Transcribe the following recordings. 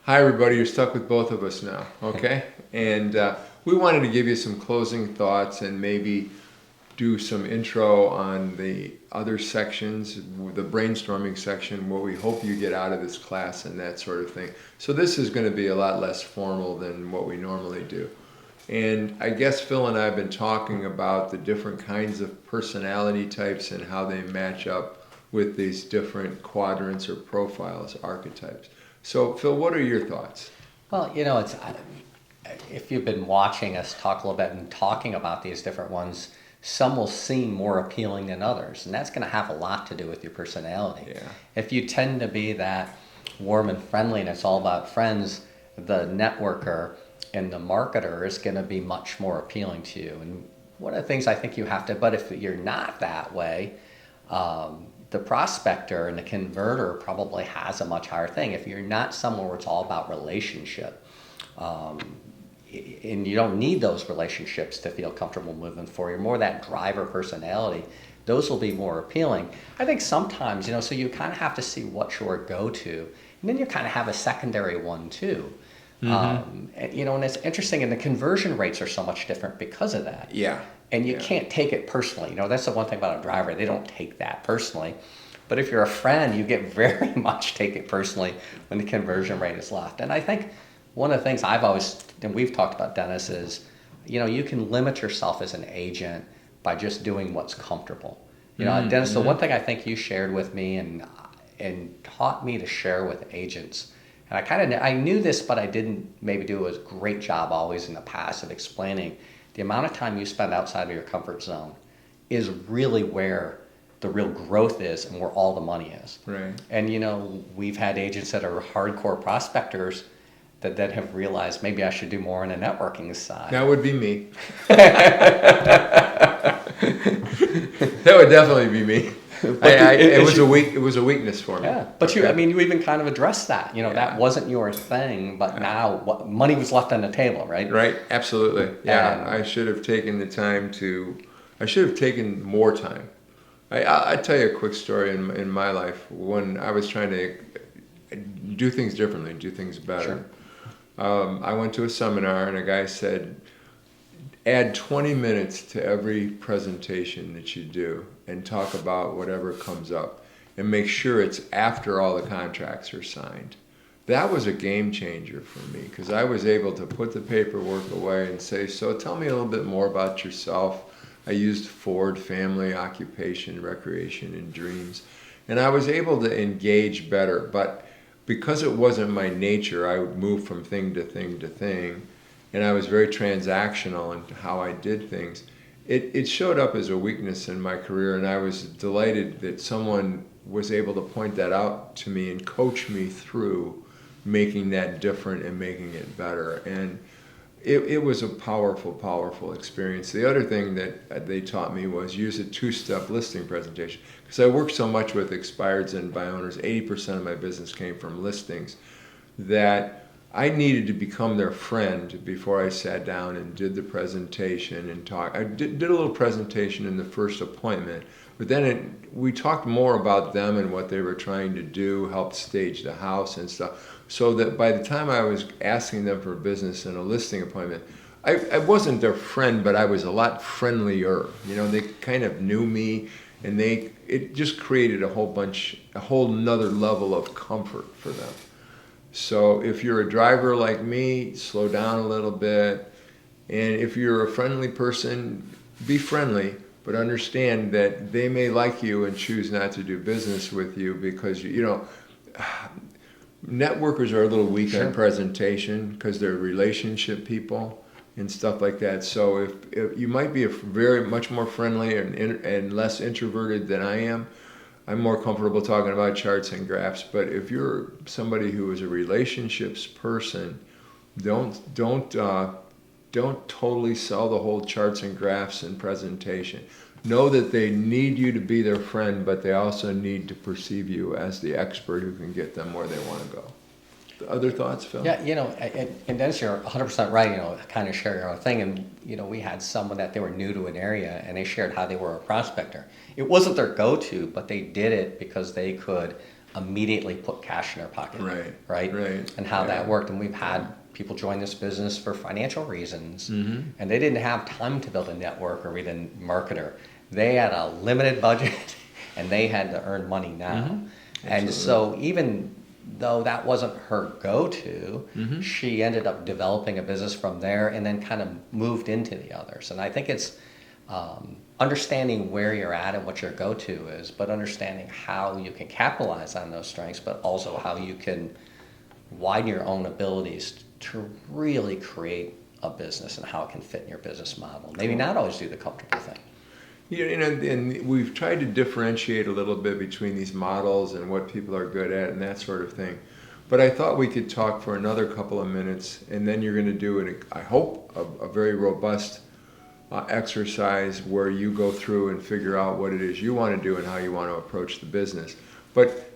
Hi, everybody. You're stuck with both of us now, okay? And we wanted to give you some closing thoughts and maybe do some intro on the other sections, the brainstorming section, what we hope you get out of this class and that sort of thing. So this is going to be a lot less formal than what we normally do. And I guess Phil and I have been talking about the different kinds of personality types and how they match up with these different quadrants or profiles, archetypes. So, Phil, what are your thoughts? Well, if you've been watching us talk a little bit and talking about these different ones, some will seem more appealing than others, and that's going to have a lot to do with your personality. Yeah. If you tend to be that warm and friendly and it's all about friends, the networker and the marketer is going to be much more appealing to you. And one of the things I think you have to, but if you're not that way, the prospector and the converter probably has a much higher thing. If you're not somewhere where it's all about relationship, and you don't need those relationships to feel comfortable moving forward, you're more that driver personality, those will be more appealing. I think sometimes, so you kind of have to see what's your go-to, and then you kind of have a secondary one too. And it's interesting, and the conversion rates are so much different because of that. Yeah. And you can't take it personally. That's the one thing about a driver. They don't take that personally. But if you're a friend, you get very much take it personally when the conversion rate is left. And I think one of the things I've always, and we've talked about, Dennis, is, you can limit yourself as an agent by just doing what's comfortable. Dennis, the one thing I think you shared with me and taught me to share with agents, and I knew this, but I didn't maybe do a great job always in the past of explaining, the amount of time you spend outside of your comfort zone is really where the real growth is and where all the money is. Right. And we've had agents that are hardcore prospectors that then have realized maybe I should do more on the networking side. That would be me. That would definitely be me. It was a weakness for me. Yeah, but you even kind of addressed that. That wasn't your thing, but now money was left on the table, right? Right, absolutely. Yeah, I should have taken the time I should have taken more time. I'll tell you a quick story in my life when I was trying to do things differently, do things better. Sure. I went to a seminar and a guy said, add 20 minutes to every presentation that you do and talk about whatever comes up and make sure it's after all the contracts are signed. That was a game changer for me because I was able to put the paperwork away and say, so tell me a little bit more about yourself. I used Ford, family, occupation, recreation, and dreams. And I was able to engage better, but because it wasn't my nature, I would move from thing to thing to thing, and I was very transactional in how I did things. It showed up as a weakness in my career, and I was delighted that someone was able to point that out to me and coach me through making that different and making it better. And it was a powerful, powerful experience. The other thing that they taught me was use a two-step listing presentation. Because I worked so much with expireds and buy owners, 80% of my business came from listings, that I needed to become their friend before I sat down and did the presentation and talk. I did a little presentation in the first appointment, but then we talked more about them and what they were trying to do, helped stage the house and stuff, so that by the time I was asking them for business in a listing appointment, I wasn't their friend, but I was a lot friendlier. They kind of knew me, and it just created a whole nother level of comfort for them. So if you're a driver like me, slow down a little bit. And if you're a friendly person, be friendly, but understand that they may like you and choose not to do business with you because, networkers are a little weak on presentation because they're relationship people and stuff like that. So if you might be very much more friendly and less introverted than I am, I'm more comfortable talking about charts and graphs. But if you're somebody who is a relationships person, don't totally sell the whole charts and graphs and presentation. Know that they need you to be their friend, but they also need to perceive you as the expert who can get them where they want to go. Other thoughts, Phil? Yeah, and Dennis, you're 100% right, kind of share your own thing. And, we had someone that they were new to an area and they shared how they were a prospector. It wasn't their go-to, but they did it because they could immediately put cash in their pocket. Right. Right. Right. And how Yeah. that worked. And we've had people join this business for financial reasons, Mm-hmm. and they didn't have time to build a network or even marketer. They had a limited budget, and they had to earn money now. Mm-hmm. And Absolutely. so even though that wasn't her go-to, Mm-hmm. she ended up developing a business from there and then kind of moved into the others. And I think it's understanding where you're at and what your go-to is, but understanding how you can capitalize on those strengths, but also how you can widen your own abilities to really create a business and how it can fit in your business model. Maybe not always do the comfortable thing. Yeah, and we've tried to differentiate a little bit between these models and what people are good at and that sort of thing. But I thought we could talk for another couple of minutes, and then you're going to do, I hope, a very robust exercise where you go through and figure out what it is you want to do and how you want to approach the business. But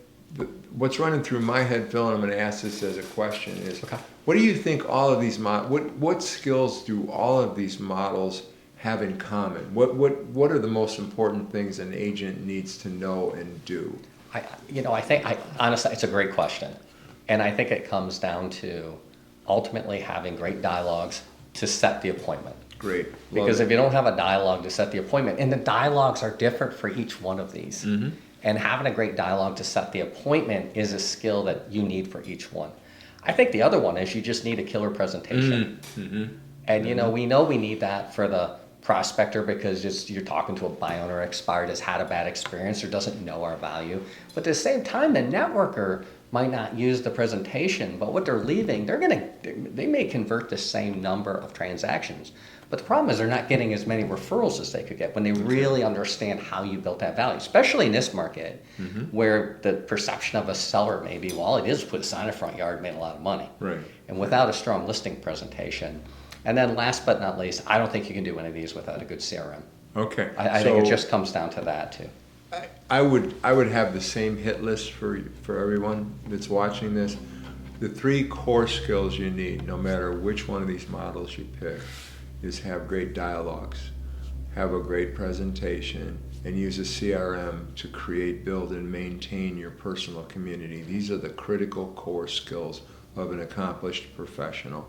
what's running through my head, Phil, and I'm going to ask this as a question, is Okay. what do you think all of these what skills do all of these models have in common? What are the most important things an agent needs to know and do? Honestly, it's a great question. And I think it comes down to ultimately having great dialogues to set the appointment. Great. Because if you don't have a dialogue to set the appointment, and the dialogues are different for each one of these, Mm-hmm. and having a great dialogue to set the appointment is a skill that you need for each one. I think the other one is you just need a killer presentation. Mm-hmm. And we know we need that for the prospector because you're talking to a buyer owner expired, has had a bad experience or doesn't know our value. But at the same time, the networker might not use the presentation, but what they're leaving, they may convert the same number of transactions. But the problem is they're not getting as many referrals as they could get when they really understand how you built that value, especially in this market where the perception of a seller may be, well, all it is put a sign in the front yard, made a lot of money. Right. And without a strong listing presentation. And then last but not least, I don't think you can do any of these without a good CRM. Okay. I think it just comes down to that too. I would have the same hit list for everyone that's watching this. The 3 core skills you need, no matter which one of these models you pick, is have great dialogues, have a great presentation, and use a CRM to create, build, and maintain your personal community. These are the critical core skills of an accomplished professional.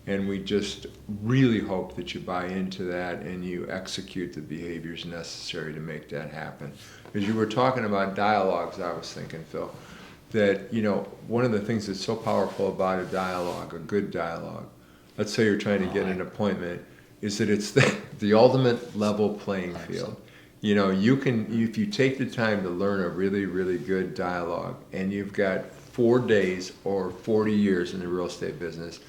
And we just really hope that you buy into that and you execute the behaviors necessary to make that happen. As you were talking about dialogues, I was thinking, Phil, that one of the things that's so powerful about a dialogue, a good dialogue, let's say you're trying to get an appointment, is that it's the ultimate level playing field. You can, if you take the time to learn a really, really good dialogue, and you've got 4 days or 40 years in the real estate business,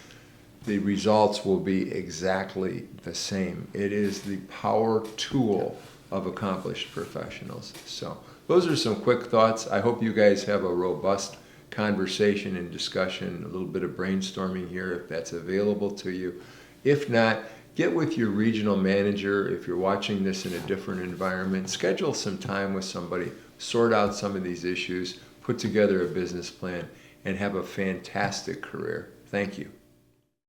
the results will be exactly the same. It is the power tool of accomplished professionals. So those are some quick thoughts. I hope you guys have a robust conversation and discussion, a little bit of brainstorming here if that's available to you. If not, get with your regional manager. If you're watching this in a different environment, schedule some time with somebody, sort out some of these issues, put together a business plan, and have a fantastic career. Thank you.